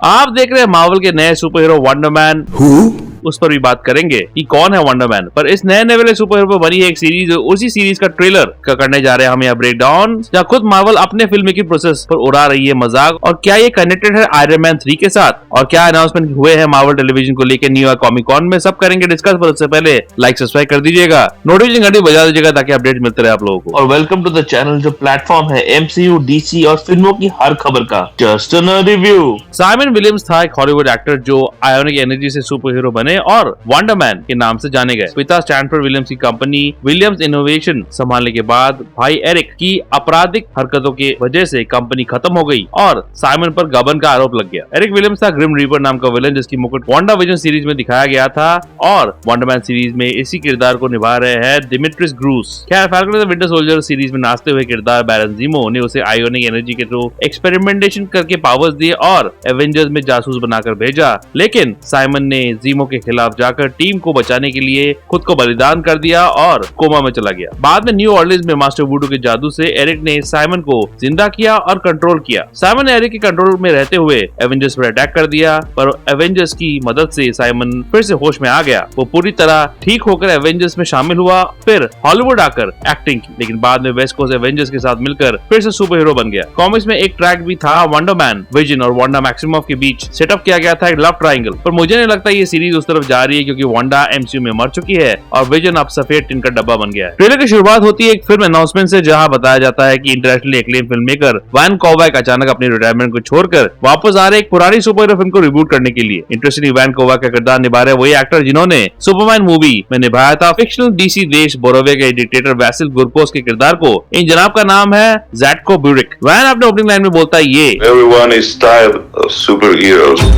आप देख रहे हैं मार्वल के नए सुपर हीरो वंडर मैन। उस पर भी बात करेंगे कि कौन है वंडर मैन। पर इस नए वाले सुपर हीरो पर बनी है एक सीरीज, उसी सीरीज का ट्रेलर का करने जा रहे हैं हम यहाँ ब्रेक डाउन, जहाँ खुद मार्वल अपने फिल्म मेकिंग प्रोसेस पर उड़ा रही है मजाक। और क्या ये कनेक्टेड है आयरन मैन 3 के साथ, और क्या अनाउंसमेंट हुए हैं मार्वल टेलीविजन को लेकर न्यूयॉर्क कॉमिक कॉन में, सब करेंगे डिस्कस। पर उससे पहले लाइक सब्सक्राइब कर दीजिएगा, नोटिफिकेशन घंटी बजा दीजिएगा ताकि अपडेट मिलते रहे आप लोगों को। और वेलकम टू द चैनल जो प्लेटफॉर्म है एमसीयू, डीसी और फिल्मों की हर खबर का just a review. Simon Williams था एक हॉलीवुड एक्टर जो आयोनिक एनर्जी से सुपर हीरो बने और वंडर मैन के नाम से जाने गए। पिता स्टैनफोर्ड विलियम्स की कंपनी विलियम्स इनोवेशन संभालने के बाद भाई एरिक की आपराधिक हरकतों की वजह से कंपनी खत्म हो गई और साइमन पर गबन का आरोप लग गया। एरिक विलियम्स था ग्रिम रीपर नाम का विलन जिसकी मुकुट वांडा विजन सीरीज में दिखाया गया था, और वंडर मैन सीरीज में इसी किरदार को निभा रहे हैं दिमित्रिस ग्रूस। खैर, falcon and the winter soldier series में नाचते हुए किरदार बैरन ज़ीमो ने उसे आयोनिक एनर्जी के थ्रू एक्सपेरिमेंटेशन करके पावर्स दिए और एवेंजर्स में जासूस बनाकर भेजा। लेकिन साइमन ने ज़ीमो के खिलाफ जाकर टीम को बचाने के लिए खुद को बलिदान कर दिया और कोमा में चला गया। बाद में न्यू ऑर्लिन्स में मास्टर वुडू के जादू से एरिक ने साइमन को जिंदा किया और कंट्रोल किया। साइमन ने एरिक के कंट्रोल में रहते हुए एवेंजर्स पर अटैक कर दिया, पर एवेंजर्स की मदद से साइमन फिर से होश में आ गया। वो पूरी तरह ठीक होकर एवेंजर्स में शामिल हुआ, फिर हॉलीवुड आकर एक्टिंग की, लेकिन बाद में वेस्ट कोस्ट एवेंजर्स के साथ मिलकर फिर से सुपर हीरो बन गया। कॉमिक्स में एक ट्रैक भी था वंडर मैन, विजन और वांडा मैक्सिमम के बीच सेटअप किया गया था एक लव ट्रायंगल, पर मुझे नहीं लगता ये सीरीज उस तरफ जा रही है क्योंकि वांडा एमसीयू में मर चुकी है और विजन अब सफेद टिन का डब्बा बन गया है। ट्रेलर की शुरुआत होती है एक फिल्म अनाउंसमेंट से, जहां बताया जाता है कि internationally acclaim film maker Van Kovac अचानक अपनी रिटायरमेंट को छोड़कर वापस आ रहे एक पुरानी सुपर हीरो फिल्म को रिबूट करने के लिए। इंटरेस्टिंग, वैन कोवैक का किरदार निभा रहे वही एक्टर जिन्होंने सुपरमैन मूवी में निभाया था फिक्शनल डीसी देश बोरोविया के डिक्टेटर वैसिल गुरकोस के किरदार को। इन जनाब का नाम है ज़ैटको ब्यूरिक। वैन अपने ओपनिंग लाइन में बोलता है ये Everyone is tired of superheroes.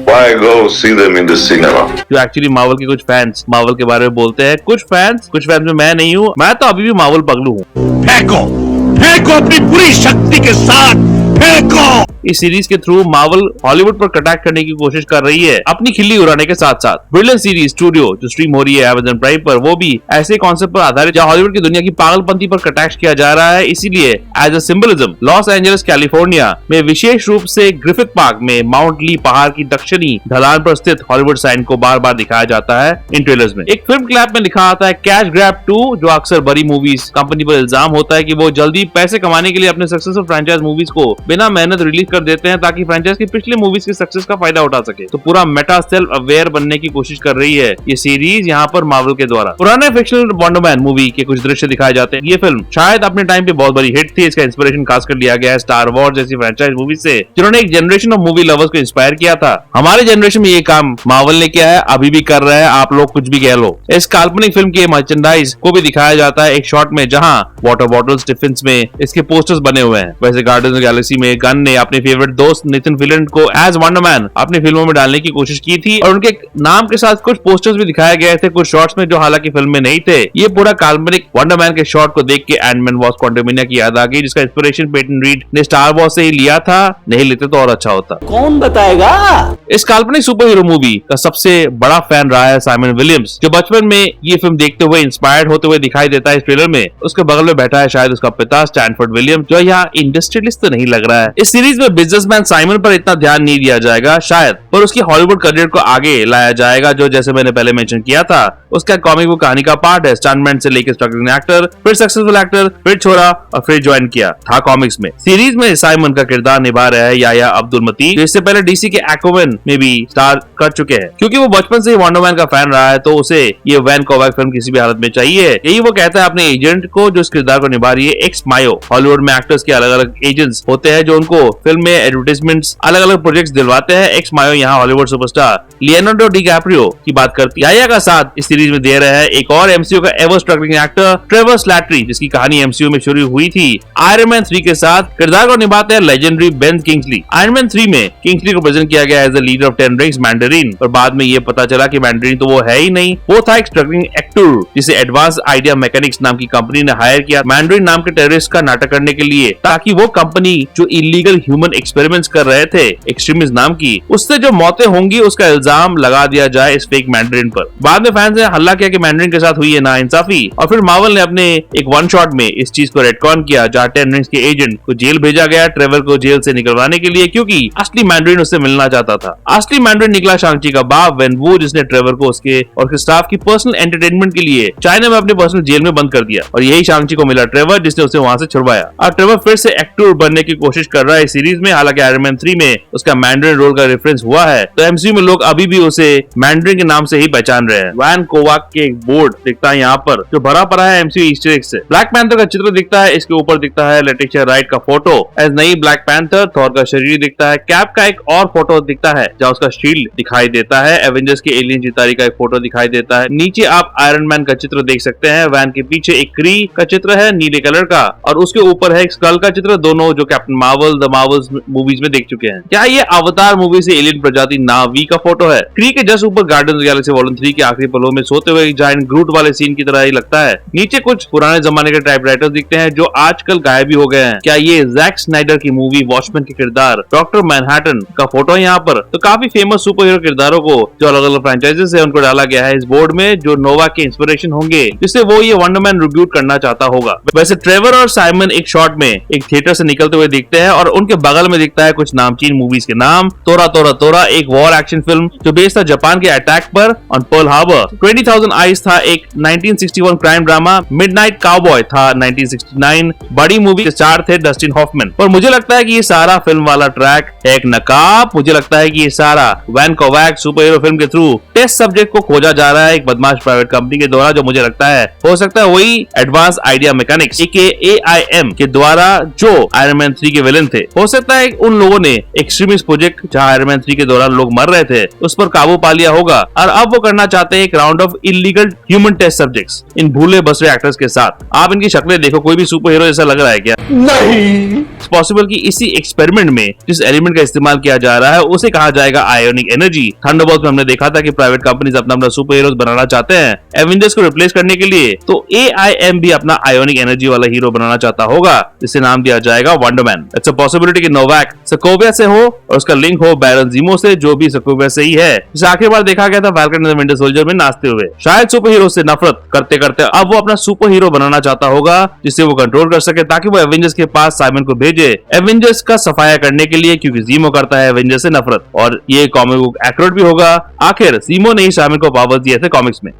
Why go see them in the cinema? जो एक्चुअली मार्वल के कुछ फैंस मार्वल के बारे में बोलते हैं। कुछ फैंस में मैं नहीं हूँ, मैं तो अभी भी मार्वल पगलू हूँ। फेंको अपनी पूरी शक्ति के साथ फेंको। इस सीरीज के थ्रू मार्वल हॉलीवुड पर अटैक करने की कोशिश कर रही है अपनी खिल्ली उड़ाने के साथ साथ। ब्रिलियंट सीरीज स्टूडियो जो स्ट्रीम हो रही है Amazon प्राइम पर, वो भी ऐसे कॉन्सेप्ट पर आधारित जहां हॉलीवुड की दुनिया की पागलपंती पर अटैक किया जा रहा है। इसीलिए as a symbolism Los Angeles California में विशेष रूप से ग्रिफिथ पार्क में माउंट ली पहाड़ की दक्षिणी ढलान पर स्थित हॉलीवुड साइन को बार बार दिखाया जाता है इन ट्रेलर्स में। एक फिल्म क्लैप में लिखा आता है कैश ग्रैब 2, जो अक्सर बड़ी मूवीज कंपनी पर इल्जाम होता है कि वो जल्दी पैसे कमाने के लिए अपने सक्सेसफुल फ्रेंचाइज मूवीज को बिना मेहनत रिलीज कर देते हैं ताकि फ्रेंचाइज की पिछले मूवीज के सक्सेस का फायदा उठा सके। तो पूरा मेटा सेल्फ अवेयर बनने की कोशिश कर रही है ये सीरीज यहाँ पर मार्वल के द्वारा। पुराने फिक्शनल वंडर मैन मूवी के कुछ दृश्य दिखाए जाते हैं। ये फिल्म शायद अपने टाइम पे बहुत बड़ी हिट थी। इसका इंस्पिरेशन खासकर लिया गया है स्टार वॉर्स जैसी फ्रेंचाइज मूवी से, जिन्होंने एक जनरेशन ऑफ मूवी लवर्स को इंस्पायर किया था। हमारे जनरेशन में ये काम मार्वल ने किया है, अभी भी कर रहा है, आप लोग कुछ भी कह लो। इस काल्पनिक फिल्म के मर्चेंडाइज को भी दिखाया जाता है एक शॉट में, जहाँ वाटर बॉटल्स टिफिन्स में इसके पोस्टर्स बने हुए हैं। वैसे गार्डियंस ऑफ द गैलेक्सी में गन ने अपने फेवरेट दोस्त नेथन फिलियन को एज वंडर मैन अपनी फिल्मों में डालने की कोशिश की थी और उनके नाम के साथ कुछ पोस्टर्स भी दिखाए गए थे कुछ शॉट्स में, जो हालांकि फिल्म में नहीं थे। ये पूरा काल्पनिक वंडर मैन के शॉट को देख के एंटमैन वॉज क्वांटमिनिया की याद आ गई, जिसका इंस्पिरेशन पेटन रीड ने स्टार वॉर्स से ही लिया था। नहीं लेते तो और अच्छा होता। कौन बताएगा? इस काल्पनिक सुपर हीरो मूवी का सबसे बड़ा फैन रहा है साइमन विलियम्स, जो बचपन में ये फिल्म देखते हुए इंस्पायर्ड होते हुए दिखाई देता है इस ट्रेलर में। उसके बगल में बैठा है शायद उसका पिता स्टैनफोर्ड विलियम्स, जो यहाँ इंडस्ट्रियलिस्ट तो नहीं लग रहा है। इस सीरीज में बिजनेसमैन साइमन पर इतना ध्यान नहीं दिया जाएगा शायद, पर उसकी हॉलीवुड करियर को आगे लाया जाएगा, जो जैसे मैंने पहले मेंशन किया था उसका कॉमिक बुक कहानी का पार्ट है। स्टंटमैन से लेकर स्ट्रगलिंग एक्टर, फिर सक्सेसफुल एक्टर, फिर छोड़ा और फिर ज्वाइन किया था कॉमिक्स में। सीरीज में साइमन का किरदार निभा रहा है याया अब्दुल मती, जो इससे पहले डीसी के एक्वामैन में भी स्टार कर चुके हैं। क्योंकि वो बचपन से ही वंडर मैन का फैन रहा है, तो उसे ये वैन कोवैक फिल्म किसी भी हालत में चाहिए। यही वो कहता है अपने एजेंट को जो इस किरदार को निभा रही है, एक्स मायो। हॉलीवुड में एक्टर्स के अलग अलग एजेंट्स होते हैं जो उनको फिल्म में एडवर्टाइजमेंट्स, अलग अलग प्रोजेक्ट्स दिलवाते हैं। एक्स मायो यहाँ हॉलीवुड सुपरस्टार लियोनार्डो डिकैप्रियो की बात करती है। याया का साथ इस सीरीज में दे रहे हैं एक और एमसीयू का ever struggling actor Trevor Slattery, जिसकी कहानी एमसीयू में शुरू हुई थी आयरन मैन 3 के साथ। किरदार को निभाते हैं legendary Ben Kingsley. Iron Man 3 में किंग्सली को प्रेजेंट किया गया as the leader of 10 rings Mandarin, पर बाद में ये पता चला कि मैंडरीन तो वो है ही नहीं, वो था एक स्ट्रगलिंग एक्टर जिसे एडवांस आइडिया मैकेनिक्स नाम की कंपनी ने हायर किया मैंडरीन नाम के टेररिस्ट का नाटक करने के लिए, ताकि वो कंपनी जो जो इलीगल ह्यूमन एक्सपेरिमेंट्स कर रहे थे एक्सट्रीमिस्ट नाम की, उससे जो मौतें होंगी उसका इल्जाम लगा दिया जाए इस फेक मैंड्रिन पर। बाद में फैंस ने हल्ला किया कि मैंड्रिन के साथ हुई है नाइंसाफी, और फिर मार्वल ने अपने एक वन शॉट में इस चीज को रेडकॉन किया, जहां 10 रिंग्स के एजेंट को जेल भेजा गया ट्रेवर को जेल से निकलवाने के लिए, क्योंकि असली मैंड्रिन उससे मिलना चाहता था। असली मैंड्रिन निकला शांग-ची का बाप वेन वू, जिसने ट्रेवर को उसके और उसके स्टाफ की पर्सनल एंटरटेनमेंट के लिए चाइना में अपने पर्सनल जेल में बंद कर दिया, और यही शांग-ची को मिला ट्रेवर, जिसने उसे वहां से छुड़वाया। और ट्रेवर फिर से एक्टर बनने की कोशिश कर रहा है इस सीरीज में। हालांकि आयरन मैन 3 में उसका मैंड्रिन रोल का रेफरेंस हुआ है, तो एमसीयू में लोग अभी भी उसे मैंड्रिन के नाम से ही पहचान रहे हैं। वैन कोवाक के एक बोर्ड दिखता है यहाँ पर, जो भरा पड़ा है एमसीयू ईस्टर एग से। ब्लैक पैंथर का चित्र दिखता है, इसके ऊपर दिखता है लेटिशिया राइट का फोटो एज नई ब्लैक पैंथर। थॉर का शरीर दिखता है, कैप का एक और फोटो दिखता है जहाँ उसका शील्ड दिखाई देता है। एवेंजर्स के एलियन चितारी का एक फोटो दिखाई देता है। नीचे आप आयरन मैन का चित्र देख सकते हैं। वैन के पीछे एक क्री का चित्र है नीले कलर का, और उसके ऊपर है एक स्कल का चित्र, दोनों जो captain Marvel the Marvels movies में देख चुके हैं। क्या ये अवतार मूवी से एलियन प्रजाति नावी का फोटो है? क्री के जस्ट ऊपर guardians of the Galaxy volume 3 के आखिरी पलों में सोते हुए जायंट ग्रूट वाले सीन की तरह ही लगता है। नीचे कुछ पुराने जमाने के टाइपराइटर्स दिखते हैं जो आजकल गायब भी हो गए हैं। क्या ये जैक स्नाइडर की मूवी वॉचमैन के किरदार डॉक्टर मैनहट्टन का फोटो है यहाँ पर? तो काफी फेमस सुपर हीरो किरदारों को जो अलग अलग फ्रेंचाइजेस है उनको डाला गया है इस बोर्ड में, जो नोवा के इंस्पिरेशन होंगे, जिससे वो ये वंडर मैन रिब्यूट करना चाहता होगा। वैसे ट्रेवर और साइमन एक शॉट में एक थिएटर से निकलते हुए दिखते हैं, और उनके बगल में दिखता है कुछ नामचीन मूवीज के नाम। तोरा तोरा तोरा एक वॉर एक्शन फिल्म जो बेस्ड था जापान के अटैक पर ऑन पर्ल हार्बर। 20,000 आइज था एक 1961 क्राइम ड्रामा। मिडनाइट काउबॉय था 1969। बड़ी मूवी के स्टार थे डस्टिन हॉफमैन। पर मुझे लगता है कि ये सारा फिल्म वाला ट्रैक एक नकाब। मुझे लगता है कि ये सारा वैन कोवैक सुपर हीरो फिल्म के थ्रू टेस्ट सब्जेक्ट को खोजा जा रहा है एक बदमाश प्राइवेट कंपनी के द्वारा, जो मुझे लगता है हो सकता है वही एडवांस आइडिया मैकेनिक्स AIM के द्वारा जो आयरन मैन 3 के विलेन थे। हो सकता है उन लोगों ने एक्सट्रीमिस्ट प्रोजेक्ट जहां आयरन मैन 3 के दौरान लोग मर रहे थे उस पर काबू पा लिया होगा, और अब वो करना चाहते हैं एक round of illegal human test subjects इन भूले बसरे एक्टर्स के साथ। आप इनकी शक्लें देखो, कोई भी सुपर हीरो जैसा लग रहा है क्या? नहीं। पॉसिबल कि इसी एक्सपेरिमेंट में जिस एलिमेंट का इस्तेमाल किया जा रहा है उसे कहा जाएगा आयोनिक एनर्जी। थंडरबोल्ट में हमने देखा था कि प्राइवेट कंपनीज अपना अपना सुपर हीरोज बनाना चाहते हैं एवेंजर्स को रिप्लेस करने के लिए, तो AIM भी अपना आयोनिक एनर्जी वाला हीरो बनाना चाहता होगा, जिसे नाम दिया जाएगा वंडरमैन। इट्स अ पॉसिबिलिटी कि नोवैक सोकोविया से हो और उसका लिंक हो बैरन ज़ीमो से, जो भी सोकोविया से ही है, जिसे आखिरी बार देखा गया था falcon and the winter soldier में नाचते हुए। शायद सुपर हीरो से नफरत करते करते अब वो अपना सुपर हीरो बनाना चाहता होगा जिससे वो कंट्रोल कर सके, ताकि वो एवेंजर्स के पास साइमन को भेजे एवेंजर्स का सफाया करने के लिए, क्योंकि ज़ीमो करता है एवेंजर्स से नफरत, और ये कॉमिक बुक एक्यूरेट भी होगा। आखिर ज़ीमो ने ही साइमन को पावर दिए थे कॉमिक्स में।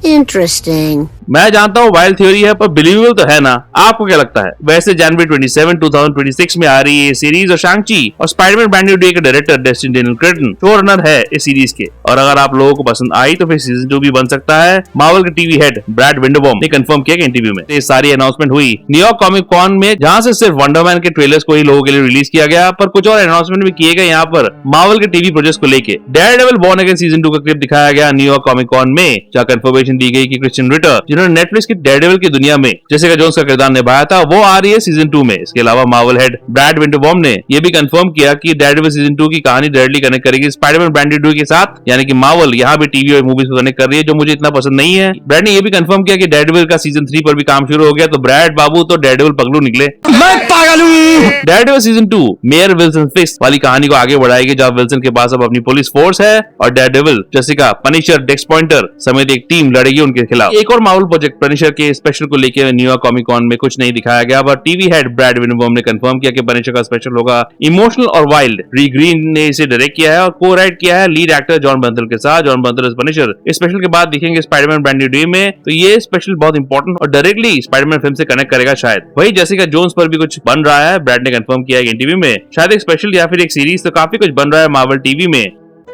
Interesting. मैं जानता हूँ वाइल्ड थ्योरी है, पर बिलीवेबल तो है ना? आपको क्या लगता है? वैसे जनवरी 27, 2026 में आ रही है ये सीरीज, और शांग-ची और स्पाइडरमैन ब्रांड न्यू डे के director destine Daniel क्रेटन show runner है इस सीरीज के, और अगर आप लोगों को पसंद आई तो फिर सीजन 2 भी बन सकता है। मार्वल के टीवी हेड ब्रैड विंडरबॉम ने कंफर्म किया कि इंटरव्यू में ये सारी अनाउंसमेंट हुई न्यूयॉर्क कॉमिक कॉन में, जहां से सिर्फ वंडरमैन के ट्रेलर्स को ही लोगों के लिए रिलीज किया गया, पर कुछ और अनाउंसमेंट भी किए गए यहाँ पर मार्वल के टीवी प्रोजेक्ट को लेके। डेयरडेविल बॉर्न अगेन सीजन 2 का क्लिप दिखाया गया न्यूयॉर्क कॉमिक कॉन में, जहाँ कंफर्मेशन दी गई कि क्रिश्चियन रिटर, जिन्होंने नेटफ्लिक्स की डेयरडेविल की दुनिया में जेसिका जोन्स का किरदार निभाया था, वो आ रही है सीजन 2 में। इसके अलावा मार्वल हेड ब्रैड विंटरबॉम ने यह भी कंफर्म किया कि डेयरडेविल सीजन 2 की कहानी डायरेक्टली कनेक्ट करेगी स्पाइडरमैन ब्रांड न्यू डे के साथ, यानी कि मार्वल यहाँ भी टीवी और मूवीज को कनेक्ट कर रही है, जो मुझे इतना पसंद नहीं है। ब्रैड ने यह भी कंफर्म किया कि डेयरडेविल का सीजन 3 पर भी काम शुरू हो गया, तो ब्रैड बाबू तो डेयरडेविल पगलू निकले। मैं पागल हूँ। Daredevil season 2 mayor Wilson Fisk वाली कहानी को आगे बढ़ाएगी, जहाँ विल्सन के पास अब अपनी पुलिस फोर्स है, और डेयरडेविल, जेसिका, पनिशर, डेक्स पॉइंटर समेत एक टीम लड़ेगी उनके खिलाफ। एक और मार्वल प्रोजेक्ट पनिशर के स्पेशल को लेकर न्यूयॉर्क कॉमिक कॉन में कुछ नहीं दिखाया गया, पर टीवी हेड ब्रैड विंटरबॉम ने कंफर्म किया कि पनिशर का स्पेशल होगा इमोशनल और वाइल्ड। री ग्रीन ने इसे डायरेक्ट किया है और को राइट किया है लीड एक्टर जॉन बर्नथल के साथ। जॉन बर्नथल इस पनिशर इस स्पेशल के बाद दिखेंगे स्पाइडरमैन ब्रांड न्यू डे में, तो ये स्पेशल बहुत इंपॉर्टेंट और डायरेक्टली स्पाइडरमैन फिल्म से कनेक्ट करेगा शायद। वही जेसिका जोन्स पर भी कुछ बन रहा है, ब्रैड ने कंफर्म किया है इंटरव्यू में, शायद एक स्पेशल या फिर एक सीरीज, तो काफी कुछ बन रहा है मार्वल टीवी में।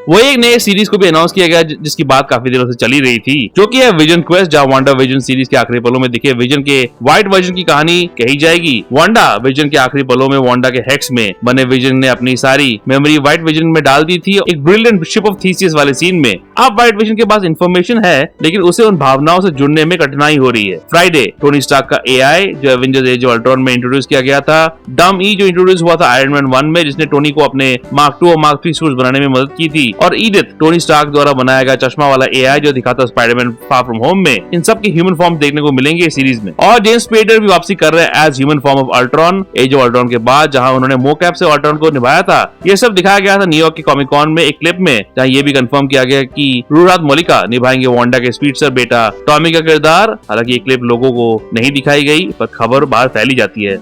वही एक नए सीरीज को भी अनाउंस किया गया जिसकी बात काफी दिनों से चली रही थी, जो कि है विजन क्वेस्ट, जहां वांडा विजन सीरीज के आखिरी पलों में दिखे विजन के व्हाइट वर्जन की कहानी कही जाएगी। वांडा विजन के आखिरी पलों में वांडा के हेक्स में बने विजन ने अपनी सारी मेमोरी व्हाइट विजन में डाल दी थी, एक ब्रिलियंट शिप ऑफ थीसिस वाले सीन में। अब व्हाइट विजन के पास इंफॉर्मेशन है, लेकिन उसे उन भावनाओं से जुड़ने में कठिनाई हो रही है। फ्राइडे टोनी स्टार्क का AI जो एवेंजर्स एज ऑफ अल्ट्रॉन में इंट्रोड्यूस किया गया था, डम E जो इंट्रोड्यूस हुआ था आयरन मैन 1 में, जिसने टोनी को अपने मार्क 2 और मार्क 3 सूट्स बनाने में मदद की थी, थी और ईडिथ टोनी स्टार्क द्वारा बनाया गया चश्मा वाला एआई जो दिखाता स्पाइडरमैन फार फ्रॉम होम में, इन सब के ह्यूमन फॉर्म देखने को मिलेंगे इस सीरीज में। और जेम्स स्पेडर भी वापसी कर रहे हैं as human form of Ultron, age of Ultron के बाद, जहां उन्होंने मोकैप से अल्ट्रॉन को निभाया था। ये सब दिखाया गया था न्यूयॉर्क के कॉमिक कॉन में एक क्लिप में, जहां ये भी कंफर्म किया गया कि रूरात मोलिका निभाएंगे वांडा के स्पीडस्टर बेटा टॉमी का किरदार। हालांकि ये क्लिप लोगों को नहीं दिखाई गई, पर खबर बाहर फैली जाती है।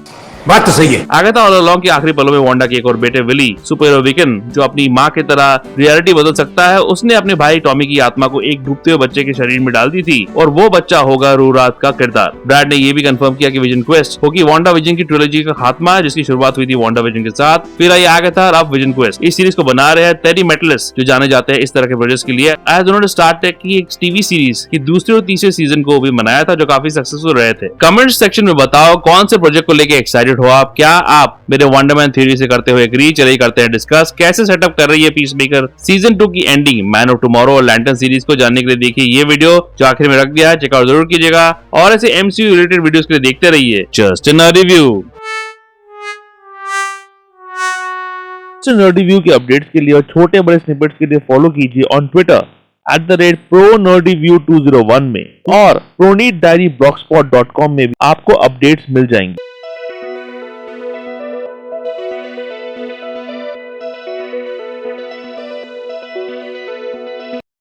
बात तो सही है। आगाथा ऑल अलोंग के आखिरी पलों में वांडा के एक और बेटे विली, सुपर हीरो विकन, जो अपनी माँ की तरह रियलिटी बदल सकता है, उसने अपने भाई टॉमी की आत्मा को एक डूबते हुए बच्चे के शरीर में डाल दी थी और वो बच्चा होगा रूरात का किरदार। ब्रैड ने ये भी कंफर्म किया कि विजन क्वेस्ट होगी वांडा विजन की ट्रिलॉजी का खात्मा, जिसकी शुरुआत हुई थी वांडा विजन के साथ, फिर आई आगाथा और अब विजन क्वेस्ट। इस सीरीज को बना रहे हैं टेडी मेटलिस, जो जाने जाते हैं इस तरह के प्रोजेक्ट्स के लिए, एज उन्होंने स्टार ट्रेक की एक टीवी सीरीज की दूसरे और तीसरे सीजन को भी बनाया था, जो काफी सक्सेसफुल रहे थे। कमेंट सेक्शन में बताओ कौन से प्रोजेक्ट को लेके एक्साइटेड हो आप। क्या आप मेरे वंडरमैन थ्योरी से करते हुए एग्री? चलिए करते हैं डिस्कस। कैसे सेटअप कर रही है पीसमेकर सीजन 2 की एंडिंग, मैन ऑफ टुमारो और लैंटर्न सीरीज को जानने के लिए देखिए ये वीडियो जो आखिर में रख दिया है, चेकआउट जरूर कीजिएगा और ऐसे एमसीयू रिलेटेड वीडियोस के लिए देखते रहिए जस्ट इन रिव्यू। रिव्यू के अपडेट्स के लिए और छोटे बड़े स्निपेट्स के लिए फॉलो कीजिए ऑन ट्विटर @ProNerdyView201 में और ProNeedDiaryBlogspot.com में भी आपको अपडेट्स मिल जाएंगे।